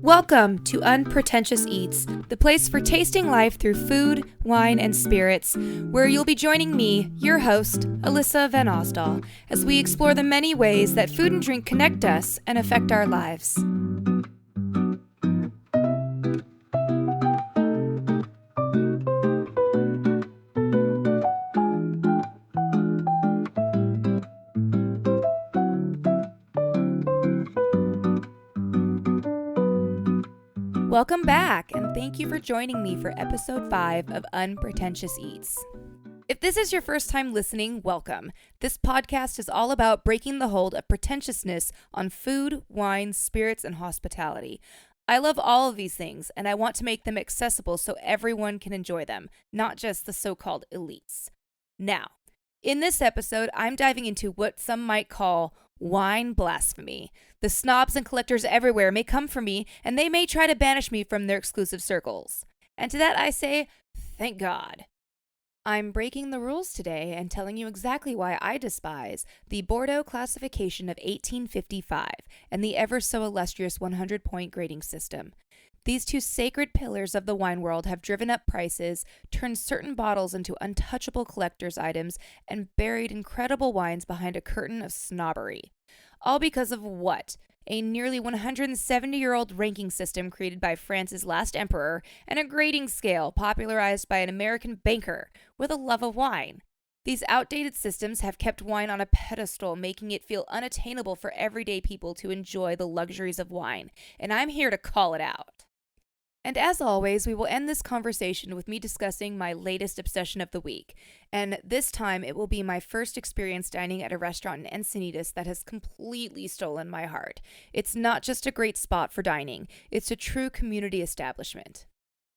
Welcome to Unpretentious Eats, the place for tasting life through food, wine, and spirits, where you'll be joining me, your host, Alyssa Van Osdal, as we explore the many ways that food and drink connect us and affect our lives. Welcome back, and thank you for joining me for episode 5 of Unpretentious Eats. If this is your first time listening, welcome. This podcast is all about breaking the hold of pretentiousness on food, wine, spirits, and hospitality. I love all of these things, and I want to make them accessible so everyone can enjoy them, not just the so-called elites. Now, in this episode, I'm diving into what some might call wine blasphemy. The snobs and collectors everywhere may come for me, and they may try to banish me from their exclusive circles. And to that I say, thank God. I'm breaking the rules today and telling you exactly why I despise the Bordeaux classification of 1855 and the ever so illustrious 100-point grading system. These two sacred pillars of the wine world have driven up prices, turned certain bottles into untouchable collector's items, and buried incredible wines behind a curtain of snobbery. All because of what? A nearly 170-year-old ranking system created by France's last emperor and a grading scale popularized by an American banker with a love of wine. These outdated systems have kept wine on a pedestal, making it feel unattainable for everyday people to enjoy the luxuries of wine, and I'm here to call it out. And as always, we will end this conversation with me discussing my latest obsession of the week. And this time, it will be my first experience dining at a restaurant in Encinitas that has completely stolen my heart. It's not just a great spot for dining, it's a true community establishment.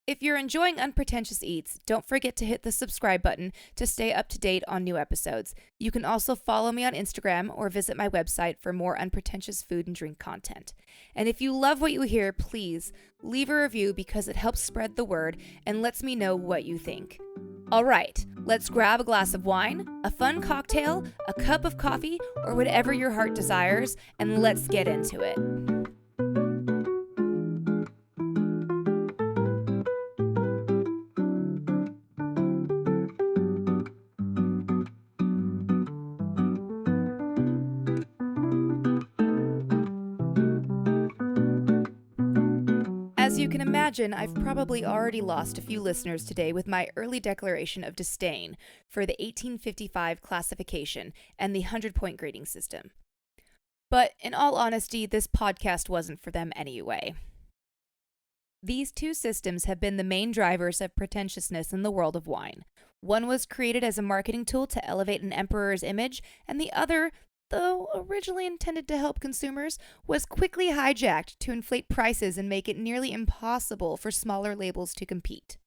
If you're enjoying Unpretentious Eats, don't forget to hit the subscribe button to stay up to date on new episodes. You can also follow me on Instagram or visit my website for more unpretentious food and drink content. And if you love what you hear, please leave a review because it helps spread the word and lets me know what you think. All right, let's grab a glass of wine, a fun cocktail, a cup of coffee, or whatever your heart desires, and let's get into it. As you can imagine, I've probably already lost a few listeners today with my early declaration of disdain for the 1855 classification and the 100-point grading system. But in all honesty, this podcast wasn't for them anyway. These two systems have been the main drivers of pretentiousness in the world of wine. One was created as a marketing tool to elevate an emperor's image, and the other, though originally intended to help consumers, was quickly hijacked to inflate prices and make it nearly impossible for smaller labels to compete.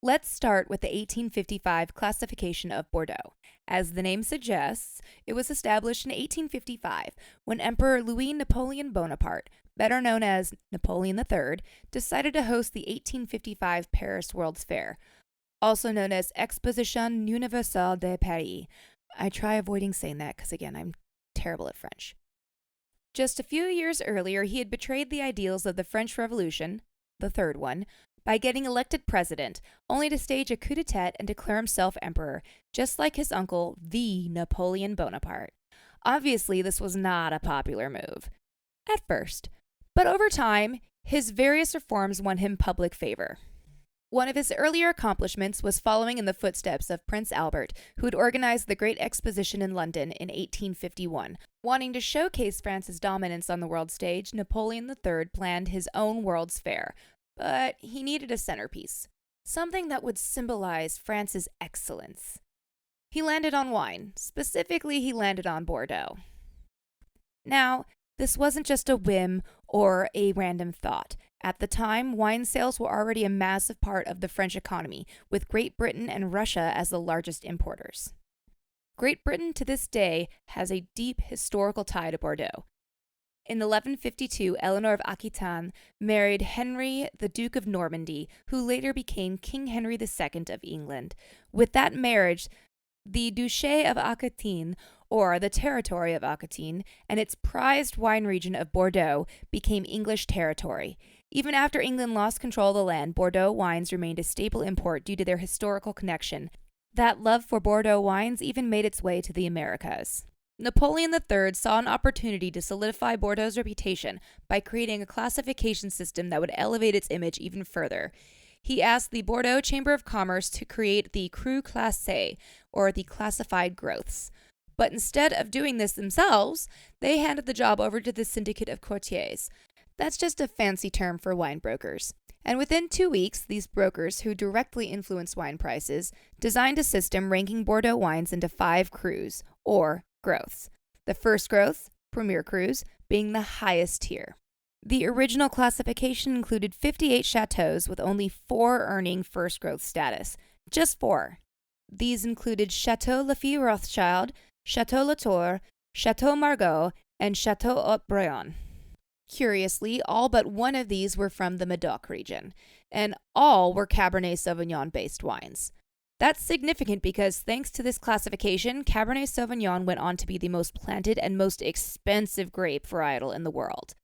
Let's start with the 1855 classification of Bordeaux. As the name suggests, it was established in 1855 when Emperor Louis Napoleon Bonaparte, better known as Napoleon III, decided to host the 1855 Paris World's Fair, also known as Exposition Universelle de Paris. I try avoiding saying that because, again, I'm terrible at French. Just a few years earlier, he had betrayed the ideals of the French Revolution, the third one, by getting elected president, only to stage a coup d'etat and declare himself emperor, just like his uncle, the Napoleon Bonaparte. Obviously, this was not a popular move at first, but over time, his various reforms won him public favor. One of his earlier accomplishments was following in the footsteps of Prince Albert, who had organized the Great Exposition in London in 1851. Wanting to showcase France's dominance on the world stage, Napoleon III planned his own World's Fair, but he needed a centerpiece, something that would symbolize France's excellence. He landed on wine. Specifically, he landed on Bordeaux. Now, this wasn't just a whim or a random thought. At the time, wine sales were already a massive part of the French economy, with Great Britain and Russia as the largest importers. Great Britain to this day has a deep historical tie to Bordeaux. In 1152, Eleanor of Aquitaine married Henry, the Duke of Normandy, who later became King Henry II of England. With that marriage, the Duché of Aquitaine, or the territory of Aquitaine, and its prized wine region of Bordeaux became English territory. Even after England lost control of the land, Bordeaux wines remained a staple import due to their historical connection. That love for Bordeaux wines even made its way to the Americas. Napoleon III saw an opportunity to solidify Bordeaux's reputation by creating a classification system that would elevate its image even further. He asked the Bordeaux Chamber of Commerce to create the Cru Classé, or the classified growths. But instead of doing this themselves, they handed the job over to the Syndicate of Courtiers. That's just a fancy term for wine brokers. And within 2 weeks, these brokers, who directly influence wine prices, designed a system ranking Bordeaux wines into 5 crus, or growths. The first growth, Premier Crus, being the highest tier. The original classification included 58 chateaux, with only 4 earning first growth status. Just 4. These included Chateau Lafite Rothschild, Chateau Latour, Chateau Margaux, and Chateau Haut-Brion. Curiously, all but one of these were from the Medoc region, and all were Cabernet Sauvignon-based wines. That's significant because thanks to this classification, Cabernet Sauvignon went on to be the most planted and most expensive grape varietal in the world.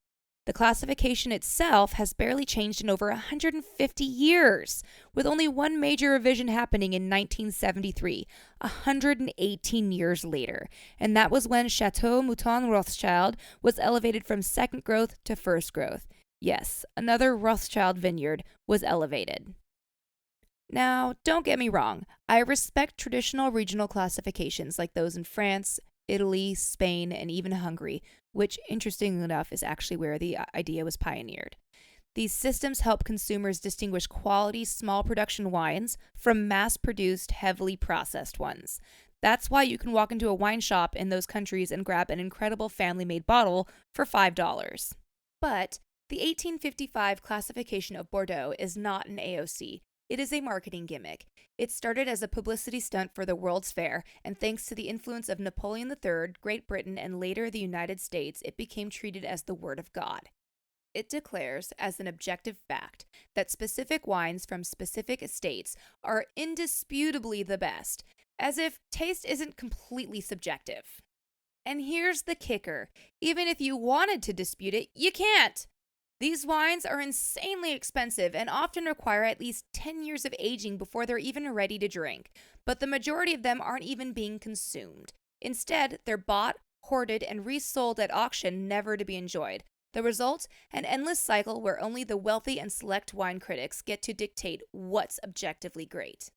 The classification itself has barely changed in over 150 years, with only one major revision happening in 1973, 118 years later, and that was when Chateau Mouton Rothschild was elevated from second growth to first growth. Yes, another Rothschild vineyard was elevated. Now, don't get me wrong, I respect traditional regional classifications like those in France, Italy, Spain, and even Hungary, which, interestingly enough, is actually where the idea was pioneered. These systems help consumers distinguish quality, small production wines from mass-produced, heavily processed ones. That's why you can walk into a wine shop in those countries and grab an incredible family-made bottle for $5. But the 1855 classification of Bordeaux is not an AOC. It is a marketing gimmick. It started as a publicity stunt for the World's Fair, and thanks to the influence of Napoleon III, Great Britain, and later the United States, it became treated as the Word of God. It declares as an objective fact that specific wines from specific estates are indisputably the best, as if taste isn't completely subjective. And here's the kicker. Even if you wanted to dispute it, you can't. These wines are insanely expensive and often require at least 10 years of aging before they're even ready to drink, but the majority of them aren't even being consumed. Instead, they're bought, hoarded, and resold at auction, never to be enjoyed. The result? An endless cycle where only the wealthy and select wine critics get to dictate what's objectively great.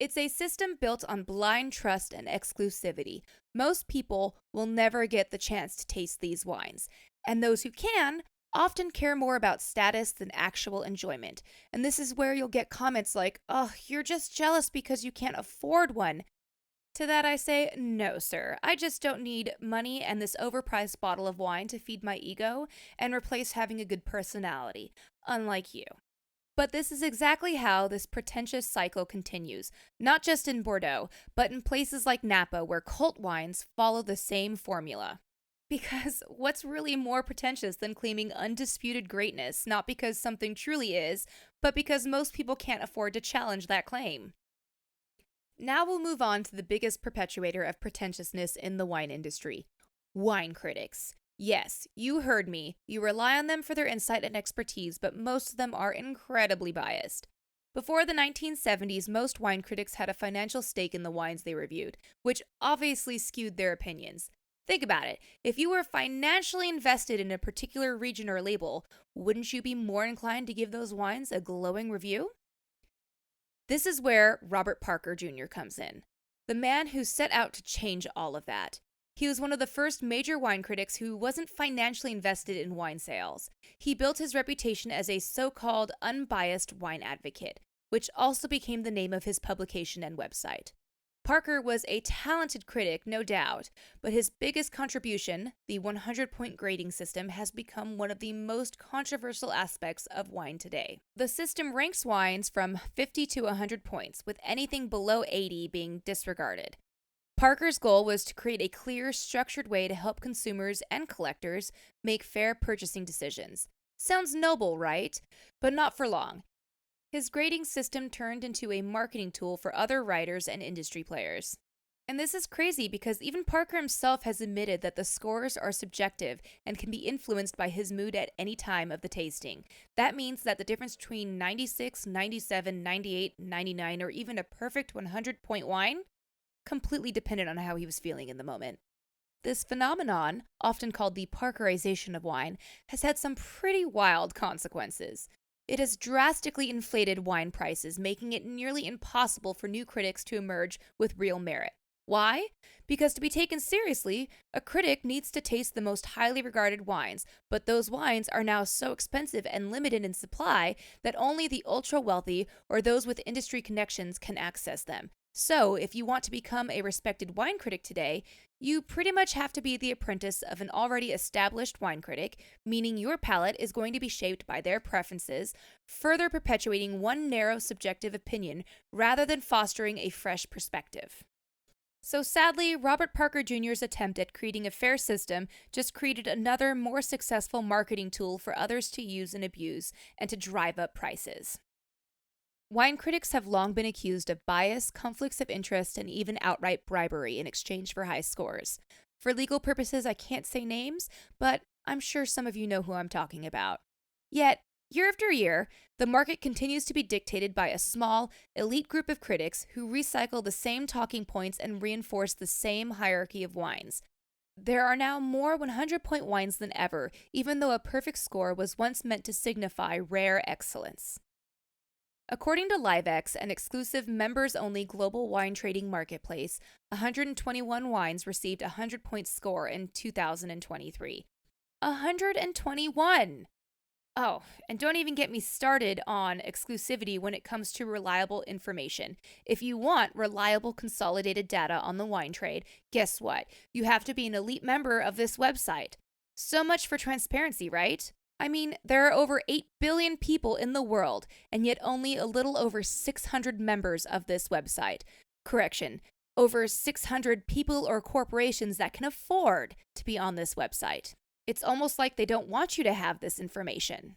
It's a system built on blind trust and exclusivity. Most people will never get the chance to taste these wines, and those who can often care more about status than actual enjoyment. And this is where you'll get comments like, "Oh, you're just jealous because you can't afford one." To that I say, no, sir. I just don't need money and this overpriced bottle of wine to feed my ego and replace having a good personality, unlike you. But this is exactly how this pretentious cycle continues, not just in Bordeaux, but in places like Napa, where cult wines follow the same formula. Because what's really more pretentious than claiming undisputed greatness, not because something truly is, but because most people can't afford to challenge that claim? Now we'll move on to the biggest perpetuator of pretentiousness in the wine industry: wine critics. Yes, you heard me. You rely on them for their insight and expertise, but most of them are incredibly biased. Before the 1970s, most wine critics had a financial stake in the wines they reviewed, which obviously skewed their opinions. Think about it. If you were financially invested in a particular region or label, wouldn't you be more inclined to give those wines a glowing review? This is where Robert Parker Jr. comes in, the man who set out to change all of that. He was one of the first major wine critics who wasn't financially invested in wine sales. He built his reputation as a so-called unbiased wine advocate, which also became the name of his publication and website. Parker was a talented critic, no doubt, but his biggest contribution, the 100-point grading system, has become one of the most controversial aspects of wine today. The system ranks wines from 50 to 100 points, with anything below 80 being disregarded. Parker's goal was to create a clear, structured way to help consumers and collectors make fair purchasing decisions. Sounds noble, right? But not for long. His grading system turned into a marketing tool for other writers and industry players. And this is crazy because even Parker himself has admitted that the scores are subjective and can be influenced by his mood at any time of the tasting. That means that the difference between 96, 97, 98, 99, or even a perfect 100-point wine completely depended on how he was feeling in the moment. This phenomenon, often called the Parkerization of wine, has had some pretty wild consequences. It has drastically inflated wine prices, making it nearly impossible for new critics to emerge with real merit. Why? Because to be taken seriously, a critic needs to taste the most highly regarded wines, but those wines are now so expensive and limited in supply that only the ultra wealthy or those with industry connections can access them. So, if you want to become a respected wine critic today, you pretty much have to be the apprentice of an already established wine critic, meaning your palate is going to be shaped by their preferences, further perpetuating one narrow subjective opinion rather than fostering a fresh perspective. So sadly, Robert Parker Jr.'s attempt at creating a fair system just created another more successful marketing tool for others to use and abuse and to drive up prices. Wine critics have long been accused of bias, conflicts of interest, and even outright bribery in exchange for high scores. For legal purposes, I can't say names, but I'm sure some of you know who I'm talking about. Yet, year after year, the market continues to be dictated by a small, elite group of critics who recycle the same talking points and reinforce the same hierarchy of wines. There are now more 100-point wines than ever, even though a perfect score was once meant to signify rare excellence. According to LiveX, an exclusive members-only global wine trading marketplace, 121 wines received a 100-point score in 2023. 121! Oh, and don't even get me started on exclusivity when it comes to reliable information. If you want reliable consolidated data on the wine trade, guess what? You have to be an elite member of this website. So much for transparency, right? I mean, there are over 8 billion people in the world, and yet only a little over 600 members of this website. Correction, over 600 people or corporations that can afford to be on this website. It's almost like they don't want you to have this information.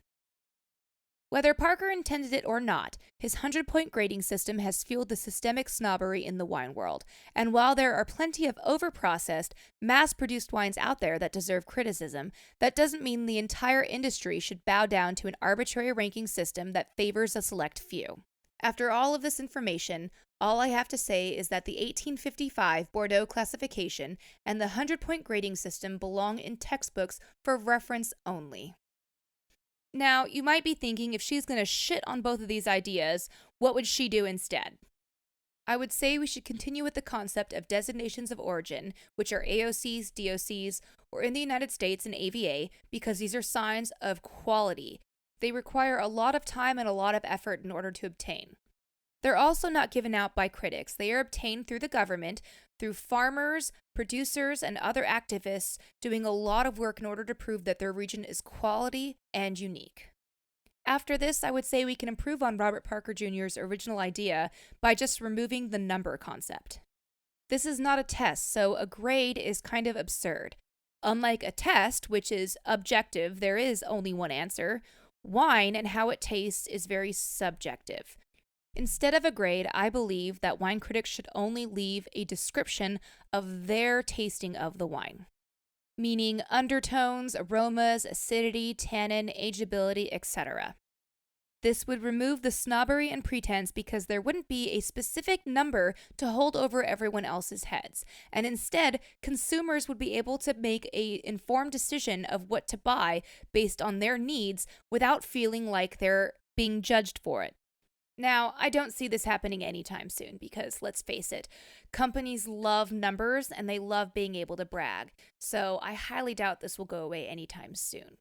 Whether Parker intended it or not, his 100-point grading system has fueled the systemic snobbery in the wine world. And while there are plenty of overprocessed, mass-produced wines out there that deserve criticism, that doesn't mean the entire industry should bow down to an arbitrary ranking system that favors a select few. After all of this information, all I have to say is that the 1855 Bordeaux classification and the 100-point grading system belong in textbooks for reference only. Now, you might be thinking if she's going to shit on both of these ideas, what would she do instead? I would say we should continue with the concept of designations of origin, which are AOCs, DOCs, or in the United States an AVA, because these are signs of quality. They require a lot of time and a lot of effort in order to obtain. They're also not given out by critics. They are obtained through the government, through farmers, producers, and other activists doing a lot of work in order to prove that their region is quality and unique. After this, I would say we can improve on Robert Parker Jr.'s original idea by just removing the number concept. This is not a test, so a grade is kind of absurd. Unlike a test, which is objective, there is only one answer, wine and how it tastes is very subjective. Instead of a grade, I believe that wine critics should only leave a description of their tasting of the wine, meaning undertones, aromas, acidity, tannin, ageability, etc. This would remove the snobbery and pretense because there wouldn't be a specific number to hold over everyone else's heads, and instead, consumers would be able to make an informed decision of what to buy based on their needs without feeling like they're being judged for it. Now, I don't see this happening anytime soon because, let's face it, companies love numbers and they love being able to brag, so I highly doubt this will go away anytime soon.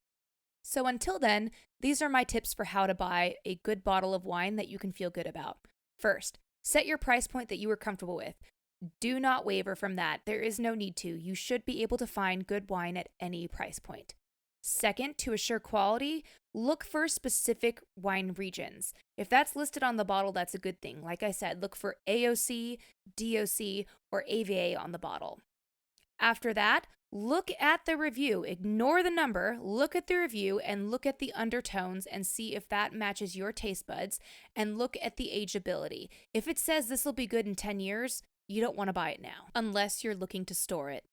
So until then, these are my tips for how to buy a good bottle of wine that you can feel good about. First, set your price point that you are comfortable with. Do not waver from that. There is no need to. You should be able to find good wine at any price point. Second, to assure quality, look for specific wine regions. If that's listed on the bottle, that's a good thing. Like I said, look for AOC, DOC, or AVA on the bottle. After that, look at the review. Ignore the number, look at the review, and look at the undertones and see if that matches your taste buds, and look at the ageability. If it says this will be good in 10 years, you don't want to buy it now, unless you're looking to store it.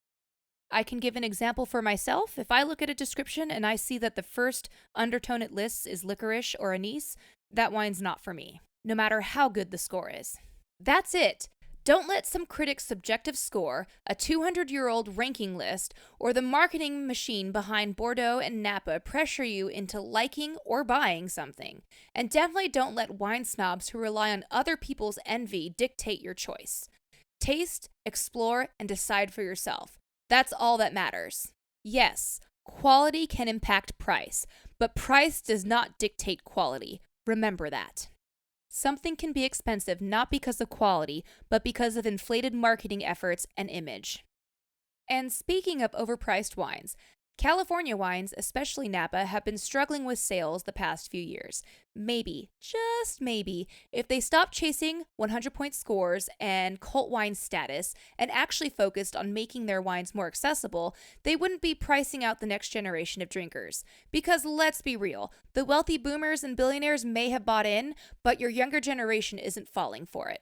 I can give an example for myself. If I look at a description and I see that the first undertone it lists is licorice or anise, that wine's not for me, no matter how good the score is. That's it. Don't let some critic's subjective score, a 200-year-old ranking list, or the marketing machine behind Bordeaux and Napa pressure you into liking or buying something. And definitely don't let wine snobs who rely on other people's envy dictate your choice. Taste, explore, and decide for yourself. That's all that matters. Yes, quality can impact price, but price does not dictate quality. Remember that. Something can be expensive not because of quality, but because of inflated marketing efforts and image. And speaking of overpriced wines, California wines, especially Napa, have been struggling with sales the past few years. Maybe, just maybe, if they stopped chasing 100-point scores and cult wine status and actually focused on making their wines more accessible, they wouldn't be pricing out the next generation of drinkers. Because let's be real, the wealthy boomers and billionaires may have bought in, but your younger generation isn't falling for it.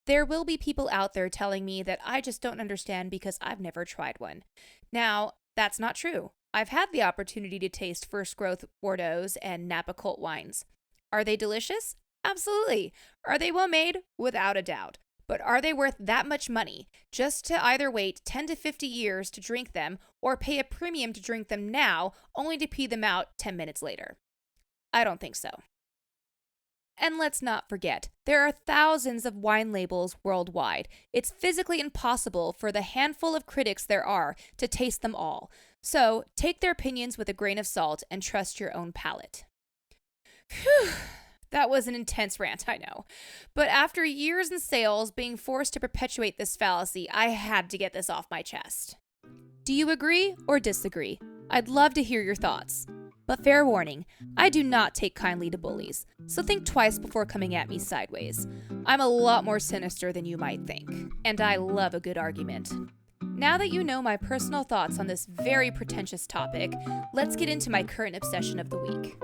There will be people out there telling me that I just don't understand because I've never tried one. Now, that's not true. I've had the opportunity to taste first growth Bordeaux's and Napa cult wines. Are they delicious? Absolutely. Are they well made? Without a doubt. But are they worth that much money just to either wait 10 to 50 years to drink them or pay a premium to drink them now only to pee them out 10 minutes later? I don't think so. And let's not forget, there are thousands of wine labels worldwide. It's physically impossible for the handful of critics there are to taste them all. So take their opinions with a grain of salt and trust your own palate. Phew, that was an intense rant, I know. But after years in sales being forced to perpetuate this fallacy, I had to get this off my chest. Do you agree or disagree? I'd love to hear your thoughts. But fair warning, I do not take kindly to bullies, so think twice before coming at me sideways. I'm a lot more sinister than you might think, and I love a good argument. Now that you know my personal thoughts on this very pretentious topic, let's get into my current obsession of the week.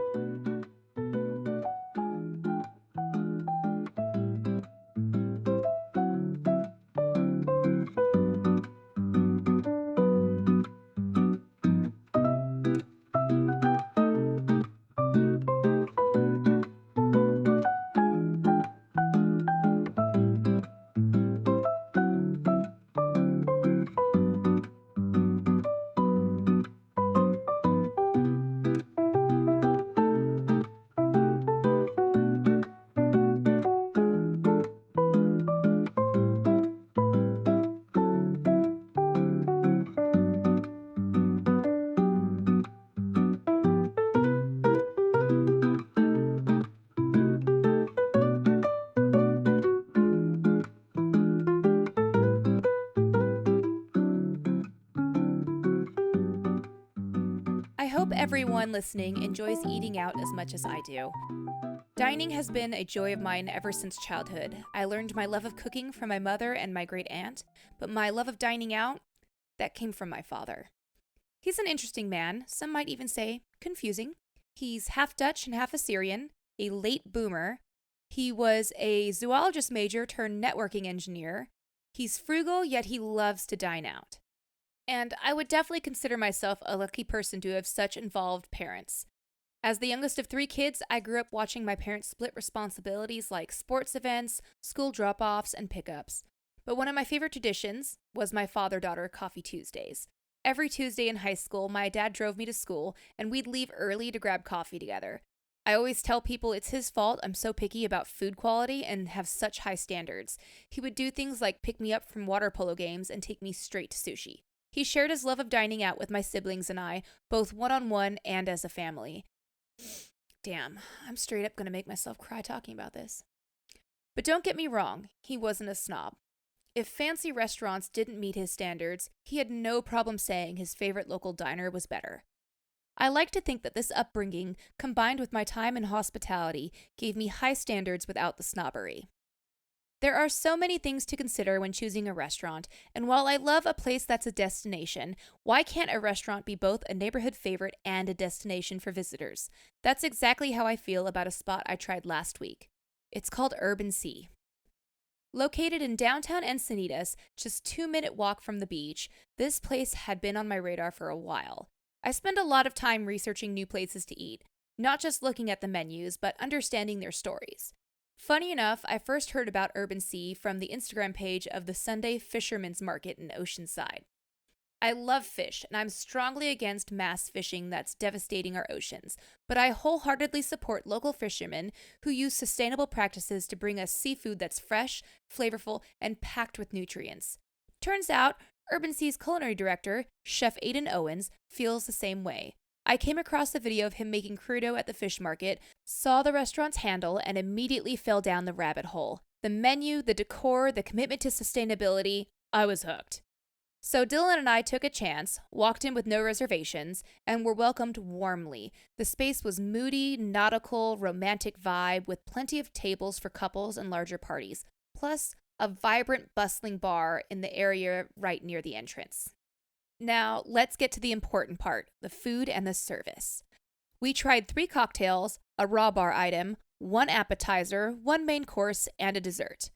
I hope everyone listening enjoys eating out as much as I do. Dining has been a joy of mine ever since childhood. I learned my love of cooking from my mother and my great aunt, but my love of dining out, that came from my father. He's an interesting man, some might even say confusing. He's half Dutch and half Assyrian, a late boomer. He was a zoologist major turned networking engineer. He's frugal, yet he loves to dine out. And I would definitely consider myself a lucky person to have such involved parents. As the youngest of 3 kids, I grew up watching my parents split responsibilities like sports events, school drop-offs, and pickups. But one of my favorite traditions was my father-daughter Coffee Tuesdays. Every Tuesday in high school, my dad drove me to school, and we'd leave early to grab coffee together. I always tell people it's his fault I'm so picky about food quality and have such high standards. He would do things like pick me up from water polo games and take me straight to sushi. He shared his love of dining out with my siblings and I, both one-on-one and as a family. Damn, I'm straight up going to make myself cry talking about this. But don't get me wrong, he wasn't a snob. If fancy restaurants didn't meet his standards, he had no problem saying his favorite local diner was better. I like to think that this upbringing, combined with my time in hospitality, gave me high standards without the snobbery. There are so many things to consider when choosing a restaurant, and while I love a place that's a destination, why can't a restaurant be both a neighborhood favorite and a destination for visitors? That's exactly how I feel about a spot I tried last week. It's called Urban Sea. Located in downtown Encinitas, just 2-minute walk from the beach, this place had been on my radar for a while. I spend a lot of time researching new places to eat, not just looking at the menus, but understanding their stories. Funny enough, I first heard about Urban Sea from the Instagram page of the Sunday Fisherman's Market in Oceanside. I love fish, and I'm strongly against mass fishing that's devastating our oceans, but I wholeheartedly support local fishermen who use sustainable practices to bring us seafood that's fresh, flavorful, and packed with nutrients. Turns out, Urban Sea's culinary director, Chef Aidan Owens, feels the same way. I came across a video of him making crudo at the fish market, saw the restaurant's handle, and immediately fell down the rabbit hole. The menu, the decor, the commitment to sustainability, I was hooked. So Dylan and I took a chance, walked in with no reservations, and were welcomed warmly. The space was moody, nautical, romantic vibe with plenty of tables for couples and larger parties, plus a vibrant, bustling bar in the area right near the entrance. Now, let's get to the important part, the food and the service. We tried 3 cocktails, a raw bar item, 1 appetizer, 1 main course, and a dessert.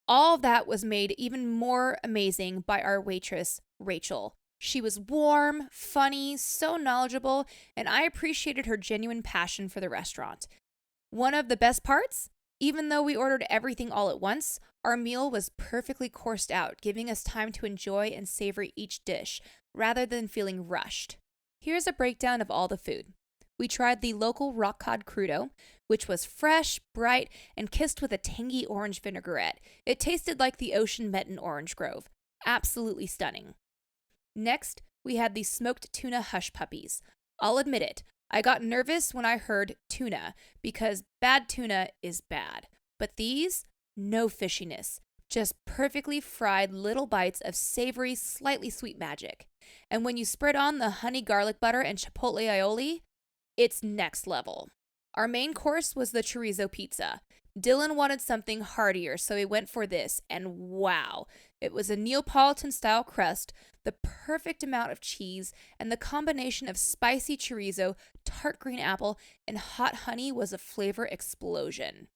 All of that was made even more amazing by our waitress, Rachel. She was warm, funny, so knowledgeable, and I appreciated her genuine passion for the restaurant. One of the best parts? Even though we ordered everything all at once, our meal was perfectly coursed out, giving us time to enjoy and savor each dish, rather than feeling rushed. Here's a breakdown of all the food. We tried the local rock cod crudo, which was fresh, bright, and kissed with a tangy orange vinaigrette. It tasted like the ocean met in Orange Grove. Absolutely stunning. Next, we had the smoked tuna hush puppies. I'll admit it, I got nervous when I heard tuna, because bad tuna is bad. But these, no fishiness. Just perfectly fried little bites of savory, slightly sweet magic. And when you spread on the honey garlic butter and chipotle aioli, it's next level. Our main course was the chorizo pizza. Dylan wanted something heartier, so he went for this, and wow! It was a Neapolitan-style crust, the perfect amount of cheese, and the combination of spicy chorizo, tart green apple, and hot honey was a flavor explosion.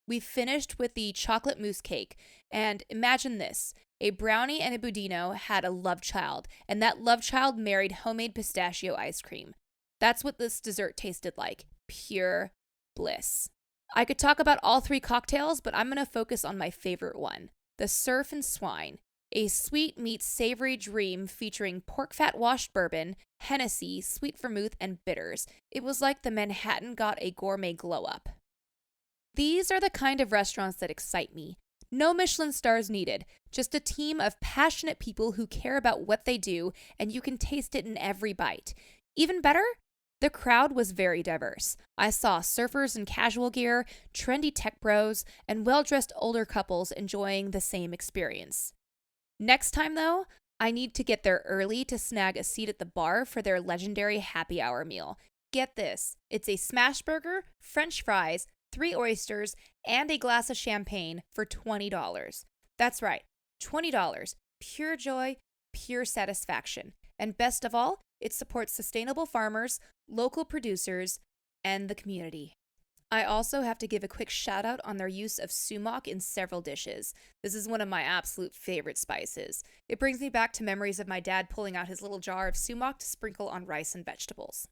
We finished with the chocolate mousse cake, and imagine this. A brownie and a budino had a love child, and that love child married homemade pistachio ice cream. That's what this dessert tasted like. Pure bliss. I could talk about all 3 cocktails, but I'm going to focus on my favorite one, the Surf and Swine, a sweet meets savory dream featuring pork fat washed bourbon, Hennessy, sweet vermouth, and bitters. It was like the Manhattan got a gourmet glow up. These are the kind of restaurants that excite me. No Michelin stars needed, just a team of passionate people who care about what they do, and you can taste it in every bite. Even better? The crowd was very diverse. I saw surfers in casual gear, trendy tech bros, and well-dressed older couples enjoying the same experience. Next time, though, I need to get there early to snag a seat at the bar for their legendary happy hour meal. Get this, it's a smash burger, french fries, 3 oysters, and a glass of champagne for $20. That's right, $20. Pure joy, pure satisfaction. And best of all, it supports sustainable farmers, local producers, and the community. I also have to give a quick shout out on their use of sumac in several dishes. This is one of my absolute favorite spices. It brings me back to memories of my dad pulling out his little jar of sumac to sprinkle on rice and vegetables.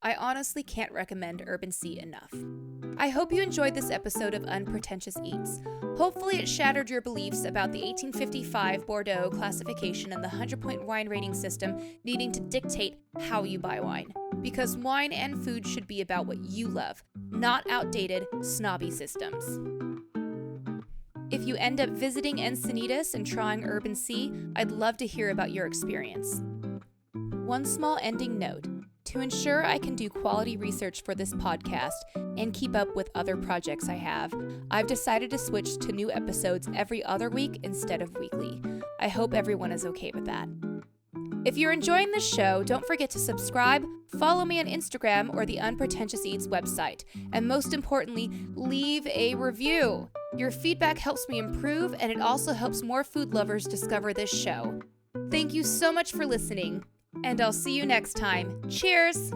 I honestly can't recommend Urban Sea enough. I hope you enjoyed this episode of Unpretentious Eats. Hopefully it shattered your beliefs about the 1855 Bordeaux classification and the 100-point wine rating system needing to dictate how you buy wine. Because wine and food should be about what you love, not outdated, snobby systems. If you end up visiting Encinitas and trying Urban Sea, I'd love to hear about your experience. One small ending note. To ensure I can do quality research for this podcast and keep up with other projects I have, I've decided to switch to new episodes every other week instead of weekly. I hope everyone is okay with that. If you're enjoying this show, don't forget to subscribe, follow me on Instagram or the Unpretentious Eats website, and most importantly, leave a review. Your feedback helps me improve, and it also helps more food lovers discover this show. Thank you so much for listening. And I'll see you next time. Cheers!